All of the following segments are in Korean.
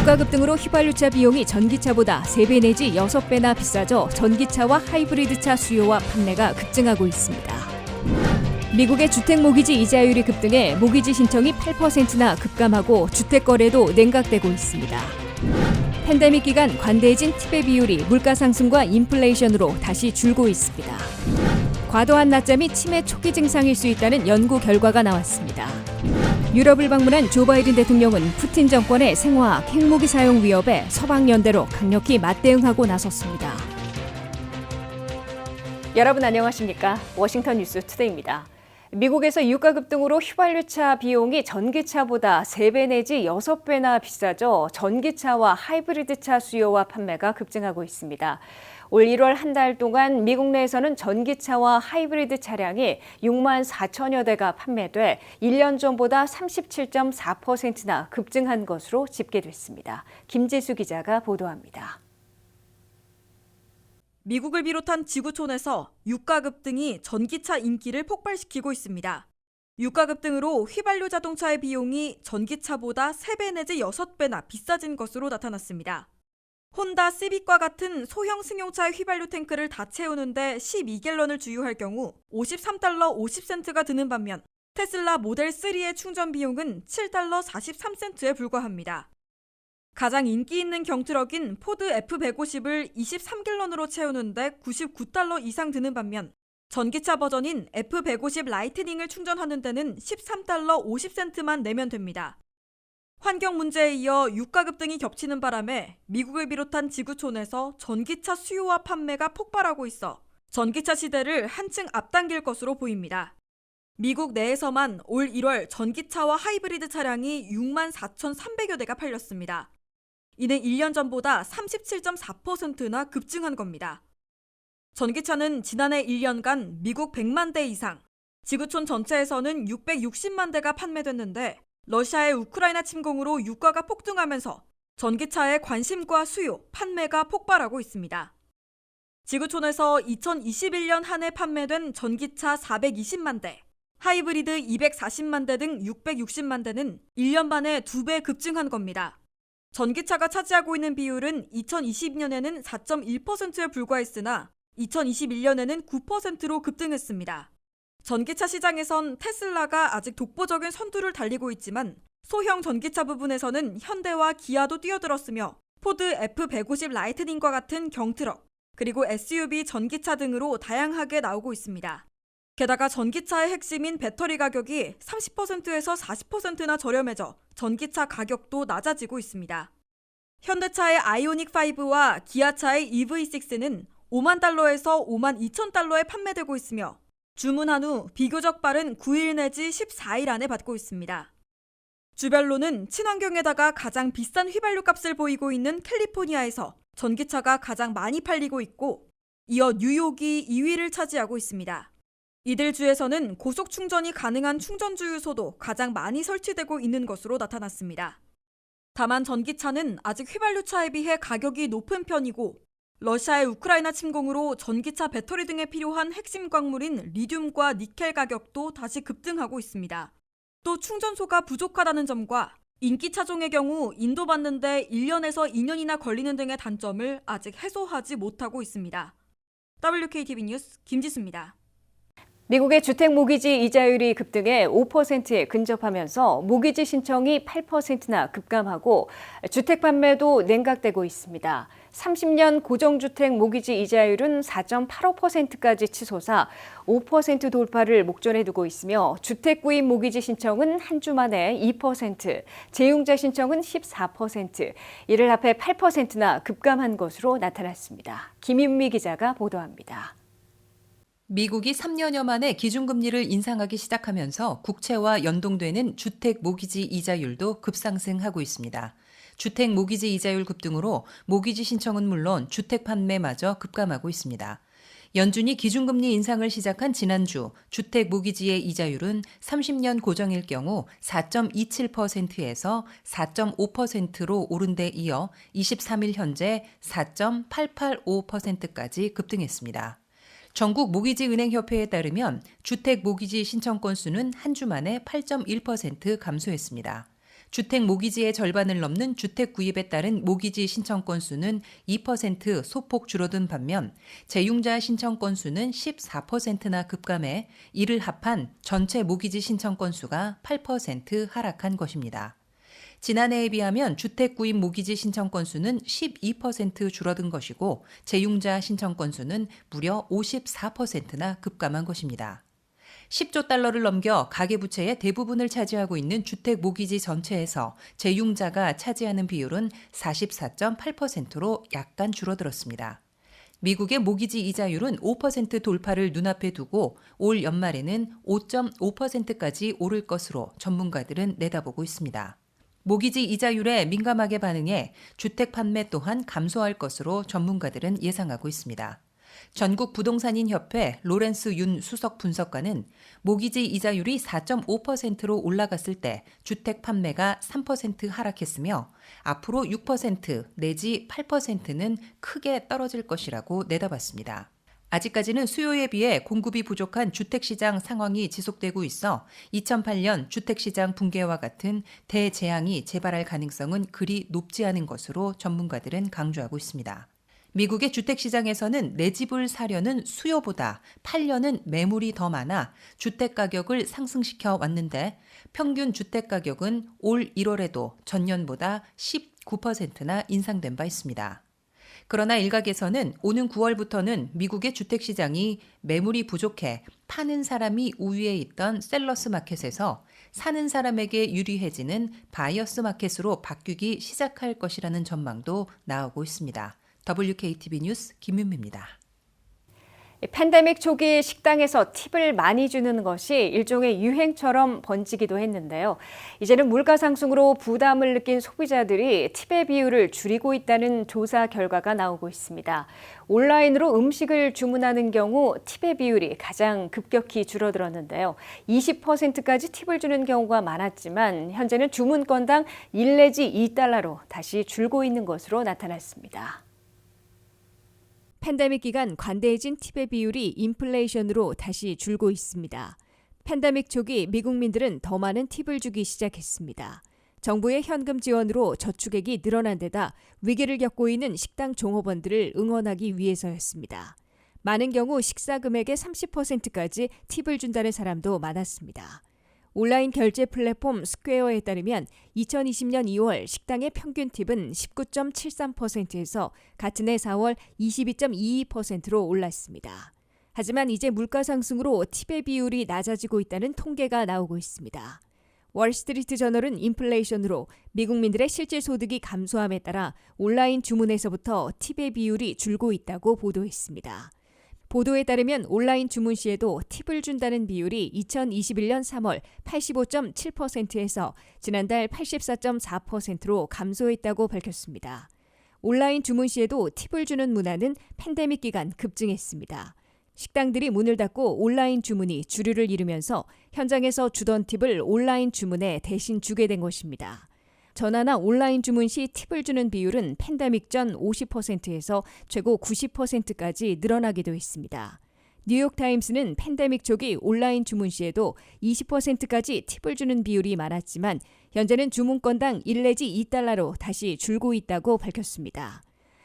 유가 급등으로 휘발유차 비용이 전기차보다 3배 내지 6배나 비싸져 전기차와 하이브리드차 수요와 판매가 급증하고 있습니다. 미국의 주택 모기지 이자율이 급등해 모기지 신청이 8%나 급감하고 주택 거래도 냉각되고 있습니다. 팬데믹 기간 관대해진 티베 비율이 물가 상승과 인플레이션으로 다시 줄고 있습니다. 과도한 낮잠이 치매 초기 증상일 수 있다는 연구 결과가 나왔습니다. 유럽을 방문한 조 바이든 대통령은 푸틴 정권의 생화학 핵무기 사용 위협에 서방 연대로 강력히 맞대응하고 나섰습니다. 여러분 안녕하십니까? 워싱턴 뉴스 투데이입니다. 미국에서 유가 급등으로 휘발유차 비용이 전기차보다 3배 내지 6배나 비싸져 전기차와 하이브리드차 수요와 판매가 급증하고 있습니다. 올 1월 한 달 동안 미국 내에서는 전기차와 하이브리드 차량이 6만 4천여 대가 판매돼 1년 전보다 37.4%나 급증한 것으로 집계됐습니다. 김지수 기자가 보도합니다. 미국을 비롯한 지구촌에서 유가 급등이 전기차 인기를 폭발시키고 있습니다. 유가 급등으로 휘발유 자동차의 비용이 전기차보다 3배 내지 6배나 비싸진 것으로 나타났습니다. 혼다 시빅과 같은 소형 승용차의 휘발유 탱크를 다 채우는데 12갤런을 주유할 경우 53달러 50센트가 드는 반면 테슬라 모델 3의 충전 비용은 7달러 43센트에 불과합니다. 가장 인기 있는 경트럭인 포드 F150을 23갤런으로 채우는데 99달러 이상 드는 반면 전기차 버전인 F150 라이트닝을 충전하는 데는 13달러 50센트만 내면 됩니다. 환경 문제에 이어 유가 급등이 겹치는 바람에 미국을 비롯한 지구촌에서 전기차 수요와 판매가 폭발하고 있어 전기차 시대를 한층 앞당길 것으로 보입니다. 미국 내에서만 올 1월 전기차와 하이브리드 차량이 6만 4,300여 대가 팔렸습니다. 이는 1년 전보다 37.4%나 급증한 겁니다. 전기차는 지난해 1년간 미국 100만 대 이상, 지구촌 전체에서는 660만 대가 판매됐는데 러시아의 우크라이나 침공으로 유가가 폭등하면서 전기차의 관심과 수요, 판매가 폭발하고 있습니다. 지구촌에서 2021년 한 해 판매된 전기차 420만 대, 하이브리드 240만 대 등 660만 대는 1년 만에 2배 급증한 겁니다. 전기차가 차지하고 있는 비율은 2020년에는 4.1%에 불과했으나 2021년에는 9%로 급등했습니다. 전기차 시장에선 테슬라가 아직 독보적인 선두를 달리고 있지만 소형 전기차 부분에서는 현대와 기아도 뛰어들었으며 포드 F150 라이트닝과 같은 경트럭, 그리고 SUV 전기차 등으로 다양하게 나오고 있습니다. 게다가 전기차의 핵심인 배터리 가격이 30%에서 40%나 저렴해져 전기차 가격도 낮아지고 있습니다. 현대차의 아이오닉5와 기아차의 EV6는 5만 달러에서 5만 2천 달러에 판매되고 있으며 주문한 후 비교적 빠른 9일 내지 14일 안에 받고 있습니다. 주별로는 친환경에다가 가장 비싼 휘발유 값을 보이고 있는 캘리포니아에서 전기차가 가장 많이 팔리고 있고 이어 뉴욕이 2위를 차지하고 있습니다. 이들 주에서는 고속 충전이 가능한 충전 주유소도 가장 많이 설치되고 있는 것으로 나타났습니다. 다만 전기차는 아직 휘발유차에 비해 가격이 높은 편이고 러시아의 우크라이나 침공으로 전기차 배터리 등에 필요한 핵심 광물인 리튬과 니켈 가격도 다시 급등하고 있습니다. 또 충전소가 부족하다는 점과 인기 차종의 경우 인도받는데 1년에서 2년이나 걸리는 등의 단점을 아직 해소하지 못하고 있습니다. WKTV 뉴스 김지수입니다. 미국의 주택 모기지 이자율이 급등해 5%에 근접하면서 모기지 신청이 8%나 급감하고 주택 판매도 냉각되고 있습니다. 30년 고정주택 모기지 이자율은 4.85%까지 치솟아 5% 돌파를 목전에 두고 있으며 주택 구입 모기지 신청은 한 주 만에 2%, 재용자 신청은 14%, 이를 합해 8%나 급감한 것으로 나타났습니다. 김윤미 기자가 보도합니다. 미국이 3년여 만에 기준금리를 인상하기 시작하면서 국채와 연동되는 주택 모기지 이자율도 급상승하고 있습니다. 주택 모기지 이자율 급등으로 모기지 신청은 물론 주택 판매마저 급감하고 있습니다. 연준이 기준금리 인상을 시작한 지난주 주택 모기지의 이자율은 30년 고정일 경우 4.27%에서 4.5%로 오른 데 이어 23일 현재 4.885%까지 급등했습니다. 전국 모기지은행협회에 따르면 주택 모기지 신청 건수는 한 주 만에 8.1% 감소했습니다. 주택 모기지의 절반을 넘는 주택 구입에 따른 모기지 신청 건수는 2% 소폭 줄어든 반면 재융자 신청 건수는 14%나 급감해 이를 합한 전체 모기지 신청 건수가 8% 하락한 것입니다. 지난해에 비하면 주택 구입 모기지 신청 건수는 12% 줄어든 것이고 재융자 신청 건수는 무려 54%나 급감한 것입니다. 10조 달러를 넘겨 가계부채의 대부분을 차지하고 있는 주택 모기지 전체에서 재융자가 차지하는 비율은 44.8%로 약간 줄어들었습니다. 미국의 모기지 이자율은 5% 돌파를 눈앞에 두고 올 연말에는 5.5%까지 오를 것으로 전문가들은 내다보고 있습니다. 모기지 이자율에 민감하게 반응해 주택 판매 또한 감소할 것으로 전문가들은 예상하고 있습니다. 전국 부동산인 협회 로렌스 윤 수석 분석가는 모기지 이자율이 4.5%로 올라갔을 때 주택 판매가 3% 하락했으며 앞으로 6% 내지 8%는 크게 떨어질 것이라고 내다봤습니다. 아직까지는 수요에 비해 공급이 부족한 주택시장 상황이 지속되고 있어 2008년 주택시장 붕괴와 같은 대재앙이 재발할 가능성은 그리 높지 않은 것으로 전문가들은 강조하고 있습니다. 미국의 주택시장에서는 내 집을 사려는 수요보다 팔려는 매물이 더 많아 주택가격을 상승시켜 왔는데 평균 주택가격은 올 1월에도 전년보다 19%나 인상된 바 있습니다. 그러나 일각에서는 오는 9월부터는 미국의 주택시장이 매물이 부족해 파는 사람이 우위에 있던 셀러스 마켓에서 사는 사람에게 유리해지는 바이어스 마켓으로 바뀌기 시작할 것이라는 전망도 나오고 있습니다. WKTV 뉴스 김윤미입니다. 팬데믹 초기 식당에서 팁을 많이 주는 것이 일종의 유행처럼 번지기도 했는데요. 이제는 물가 상승으로 부담을 느낀 소비자들이 팁의 비율을 줄이고 있다는 조사 결과가 나오고 있습니다. 온라인으로 음식을 주문하는 경우 팁의 비율이 가장 급격히 줄어들었는데요. 20%까지 팁을 주는 경우가 많았지만 현재는 주문 건당 1 내지 2달러로 다시 줄고 있는 것으로 나타났습니다. 팬데믹 기간 관대해진 팁의 비율이 인플레이션으로 다시 줄고 있습니다. 팬데믹 초기 미국민들은 더 많은 팁을 주기 시작했습니다. 정부의 현금 지원으로 저축액이 늘어난 데다 위기를 겪고 있는 식당 종업원들을 응원하기 위해서였습니다. 많은 경우 식사 금액의 30%까지 팁을 준다는 사람도 많았습니다. 온라인 결제 플랫폼 스퀘어에 따르면 2020년 2월 식당의 평균 팁은 19.73%에서 같은 해 4월 22.22%로 올랐습니다. 하지만 이제 물가 상승으로 팁의 비율이 낮아지고 있다는 통계가 나오고 있습니다. 월스트리트 저널은 인플레이션으로 미국민들의 실질 소득이 감소함에 따라 온라인 주문에서부터 팁의 비율이 줄고 있다고 보도했습니다. 보도에 따르면 온라인 주문 시에도 팁을 준다는 비율이 2021년 3월 85.7%에서 지난달 84.4%로 감소했다고 밝혔습니다. 온라인 주문 시에도 팁을 주는 문화는 팬데믹 기간 급증했습니다. 식당들이 문을 닫고 온라인 주문이 주류를 이루면서 현장에서 주던 팁을 온라인 주문에 대신 주게 된 것입니다. 전화나 온라인 주문 시 팁을 주는 비율은 팬데믹 전 50%에서 최고 90%까지 늘어나기도 했습니다. 뉴욕타임스는 팬데믹 초기 온라인 주문 시에도 20%까지 팁을 주는 비율이 많았지만 현재는 주문 건당 1 내지 2달러로 다시 줄고 있다고 밝혔습니다.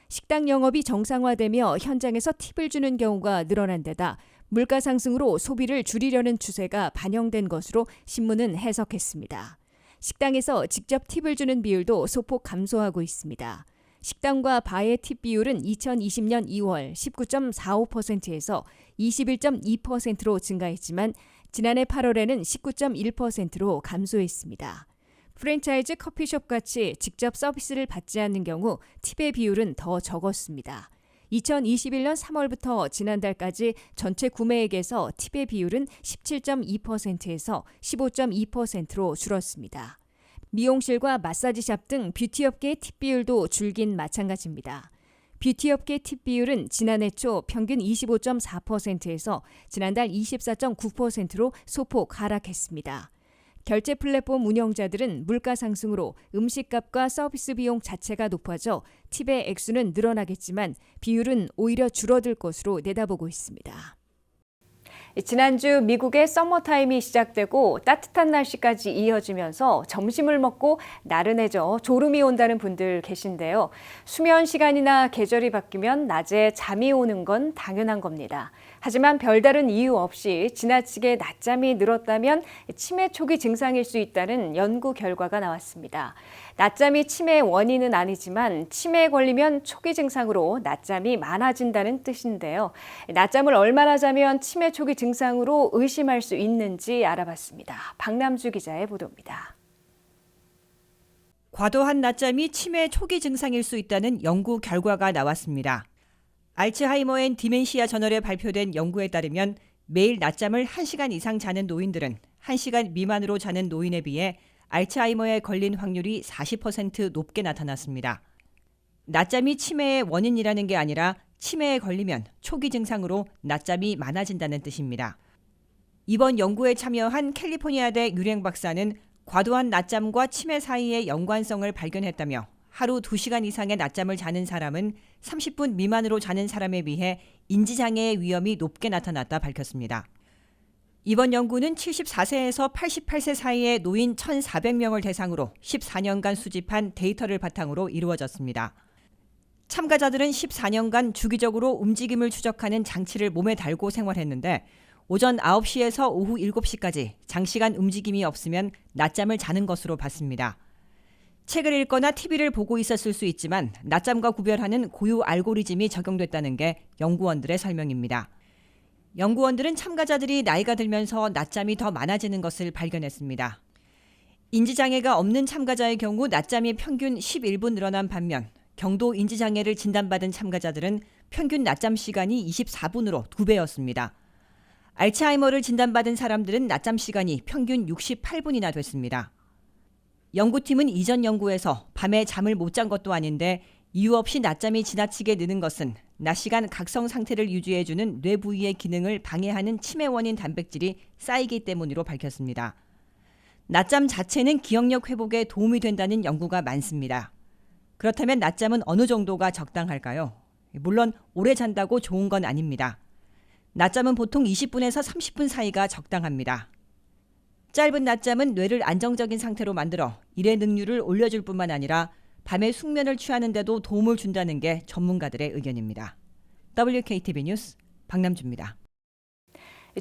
식당 영업이 정상화되며 현장에서 팁을 주는 경우가 늘어난 데다 물가 상승으로 소비를 줄이려는 추세가 반영된 것으로 신문은 해석했습니다. 식당에서 직접 팁을 주는 비율도 소폭 감소하고 있습니다. 식당과 바의 팁 비율은 2020년 2월 19.45%에서 21.2%로 증가했지만 지난해 8월에는 19.1%로 감소했습니다. 프랜차이즈 커피숍 같이 직접 서비스를 받지 않는 경우 팁의 비율은 더 적었습니다. 2021년 3월부터 지난달까지 전체 구매액에서 팁의 비율은 17.2%에서 15.2%로 줄었습니다. 미용실과 마사지샵 등 뷰티업계의 팁 비율도 줄긴 마찬가지입니다. 뷰티업계 팁 비율은 지난해 초 평균 25.4%에서 지난달 24.9%로 소폭 하락했습니다. 결제 플랫폼 운영자들은 물가 상승으로 음식값과 서비스 비용 자체가 높아져 팁의 액수는 늘어나겠지만 비율은 오히려 줄어들 것으로 내다보고 있습니다. 지난주 미국의 서머타임이 시작되고 따뜻한 날씨까지 이어지면서 점심을 먹고 나른해져 졸음이 온다는 분들 계신데요. 수면 시간이나 계절이 바뀌면 낮에 잠이 오는 건 당연한 겁니다. 하지만 별다른 이유 없이 지나치게 낮잠이 늘었다면 치매 초기 증상일 수 있다는 연구 결과가 나왔습니다. 낮잠이 치매의 원인은 아니지만 치매에 걸리면 초기 증상으로 낮잠이 많아진다는 뜻인데요. 낮잠을 얼마나 자면 치매 초기 증상으로 의심할 수 있는지 알아봤습니다. 박남주 기자의 보도입니다. 과도한 낮잠이 치매 초기 증상일 수 있다는 연구 결과가 나왔습니다. 알츠하이머 앤 디멘시아 저널에 발표된 연구에 따르면 매일 낮잠을 1시간 이상 자는 노인들은 1시간 미만으로 자는 노인에 비해 알츠하이머에 걸린 확률이 40% 높게 나타났습니다. 낮잠이 치매의 원인이라는 게 아니라 치매에 걸리면 초기 증상으로 낮잠이 많아진다는 뜻입니다. 이번 연구에 참여한 캘리포니아대 유랭 박사는 과도한 낮잠과 치매 사이의 연관성을 발견했다며 하루 2시간 이상의 낮잠을 자는 사람은 30분 미만으로 자는 사람에 비해 인지장애의 위험이 높게 나타났다 밝혔습니다. 이번 연구는 74세에서 88세 사이의 노인 1,400명을 대상으로 14년간 수집한 데이터를 바탕으로 이루어졌습니다. 참가자들은 14년간 주기적으로 움직임을 추적하는 장치를 몸에 달고 생활했는데 오전 9시에서 오후 7시까지 장시간 움직임이 없으면 낮잠을 자는 것으로 봤습니다. 책을 읽거나 TV를 보고 있었을 수 있지만 낮잠과 구별하는 고유 알고리즘이 적용됐다는 게 연구원들의 설명입니다. 연구원들은 참가자들이 나이가 들면서 낮잠이 더 많아지는 것을 발견했습니다. 인지장애가 없는 참가자의 경우 낮잠이 평균 11분 늘어난 반면 경도 인지장애를 진단받은 참가자들은 평균 낮잠 시간이 24분으로 2배였습니다. 알츠하이머를 진단받은 사람들은 낮잠 시간이 평균 68분이나 됐습니다. 연구팀은 이전 연구에서 밤에 잠을 못 잔 것도 아닌데 이유 없이 낮잠이 지나치게 느는 것은 낮 시간 각성 상태를 유지해주는 뇌 부위의 기능을 방해하는 치매 원인 단백질이 쌓이기 때문으로 밝혔습니다. 낮잠 자체는 기억력 회복에 도움이 된다는 연구가 많습니다. 그렇다면 낮잠은 어느 정도가 적당할까요? 물론 오래 잔다고 좋은 건 아닙니다. 낮잠은 보통 20분에서 30분 사이가 적당합니다. 짧은 낮잠은 뇌를 안정적인 상태로 만들어 일의 능률을 올려줄 뿐만 아니라 밤에 숙면을 취하는 데도 도움을 준다는 게 전문가들의 의견입니다. WKTV 뉴스 박남주입니다.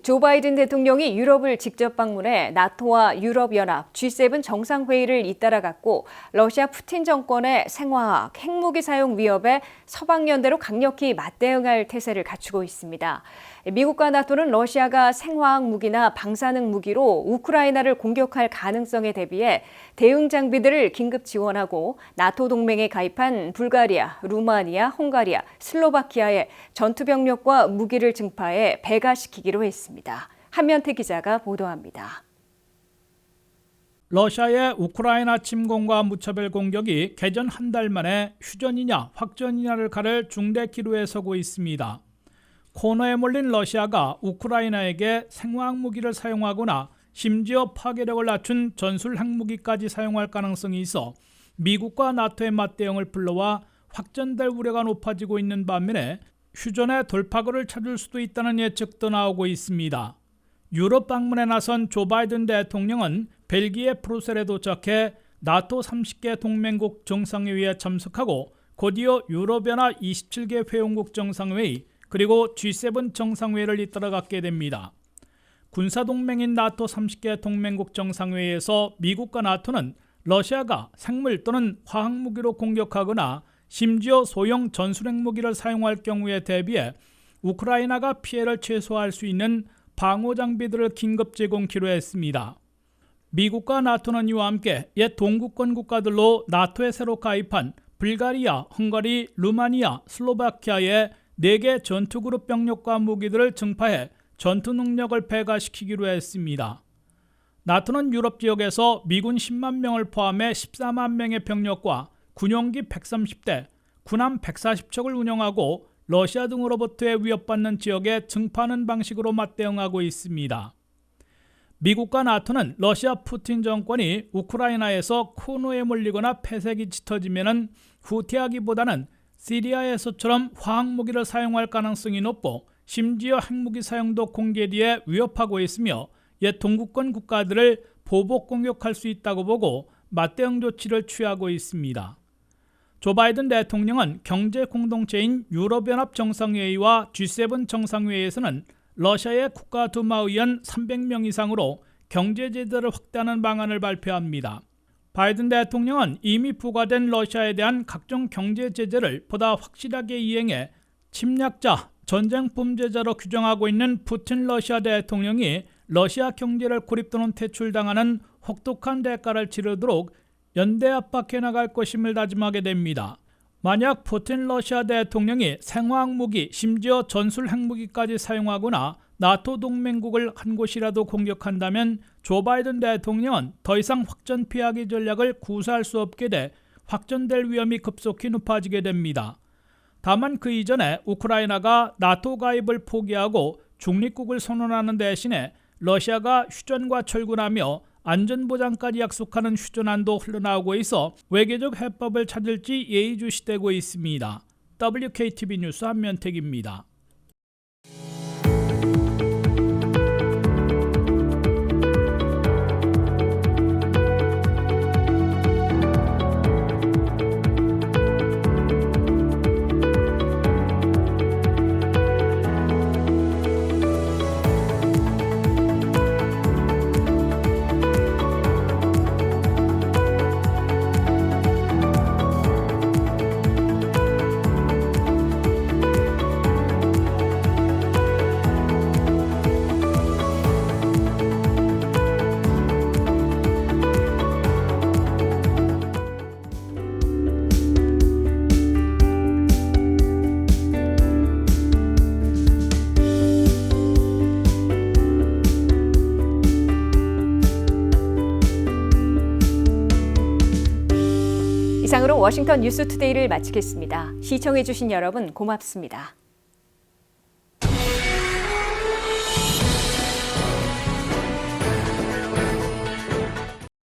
조 바이든 대통령이 유럽을 직접 방문해 나토와 유럽연합, G7 정상회의를 잇따라 갖고 러시아 푸틴 정권의 생화학, 핵무기 사용 위협에 서방연대로 강력히 맞대응할 태세를 갖추고 있습니다. 미국과 나토는 러시아가 생화학 무기나 방사능 무기로 우크라이나를 공격할 가능성에 대비해 대응 장비들을 긴급 지원하고 나토 동맹에 가입한 불가리아, 루마니아, 헝가리아, 슬로바키아에 전투병력과 무기를 증파해 배가시키기로 했습니다. 한면태 기자가 보도합니다. 러시아의 우크라이나 침공과 무차별 공격이 개전 한 달 만에 휴전이냐 확전이냐를 가를 중대 기로에 서고 있습니다. 코너에 몰린 러시아가 우크라이나에게 생화학 무기를 사용하거나 심지어 파괴력을 낮춘 전술 핵무기까지 사용할 가능성이 있어 미국과 나토의 맞대응을 불러와 확전될 우려가 높아지고 있는 반면에 휴전의 돌파구를 찾을 수도 있다는 예측도 나오고 있습니다. 유럽 방문에 나선 조 바이든 대통령은 벨기에 브뤼셀에 도착해 나토 30개 동맹국 정상회의에 참석하고 곧이어 유럽연합 27개 회원국 정상회의 그리고 G7 정상회의를 잇따라 갖게 됩니다. 군사동맹인 나토 30개 동맹국 정상회의에서 미국과 나토는 러시아가 생물 또는 화학무기로 공격하거나 심지어 소형 전술핵무기를 사용할 경우에 대비해 우크라이나가 피해를 최소화할 수 있는 방호장비들을 긴급 제공키로 했습니다. 미국과 나토는 이와 함께 옛 동구권 국가들로 나토에 새로 가입한 불가리아, 헝가리, 루마니아, 슬로바키아에 4개 전투그룹 병력과 무기들을 증파해 전투 능력을 배가시키기로 했습니다. 나토는 유럽 지역에서 미군 10만 명을 포함해 14만 명의 병력과 군용기 130대, 군함 140척을 운영하고 러시아 등으로부터의 위협받는 지역에 증파하는 방식으로 맞대응하고 있습니다. 미국과 나토는 러시아 푸틴 정권이 우크라이나에서 코너에 몰리거나 폐색이 짙어지면 후퇴하기보다는 시리아에서처럼 화학무기를 사용할 가능성이 높고 심지어 핵무기 사용도 공개 뒤에 위협하고 있으며 옛 동구권 국가들을 보복 공격할 수 있다고 보고 맞대응 조치를 취하고 있습니다. 조 바이든 대통령은 경제 공동체인 유럽연합 정상회의와 G7 정상회의에서는 러시아의 국가두마 의원 300명 이상으로 경제 제재를 확대하는 방안을 발표합니다. 바이든 대통령은 이미 부과된 러시아에 대한 각종 경제 제재를 보다 확실하게 이행해 침략자, 전쟁 범죄자로 규정하고 있는 푸틴 러시아 대통령이 러시아 경제를 고립 또는 퇴출당하는 혹독한 대가를 치르도록 연대 압박해 나갈 것임을 다짐하게 됩니다. 만약 푸틴 러시아 대통령이 생화학 무기, 심지어 전술 핵무기까지 사용하거나 나토 동맹국을 한 곳이라도 공격한다면 조 바이든 대통령은 더 이상 확전 피하기 전략을 구사할 수 없게 돼 확전될 위험이 급속히 높아지게 됩니다. 다만 그 이전에 우크라이나가 나토 가입을 포기하고 중립국을 선언하는 대신에 러시아가 휴전과 철군하며 안전보장까지 약속하는 휴전안도 흘러나오고 있어 외교적 해법을 찾을지 예의주시되고 있습니다. WKTV 뉴스 한면택입니다. 이상으로 워싱턴 뉴스투데이를 마치겠습니다. 시청해주신 여러분 고맙습니다.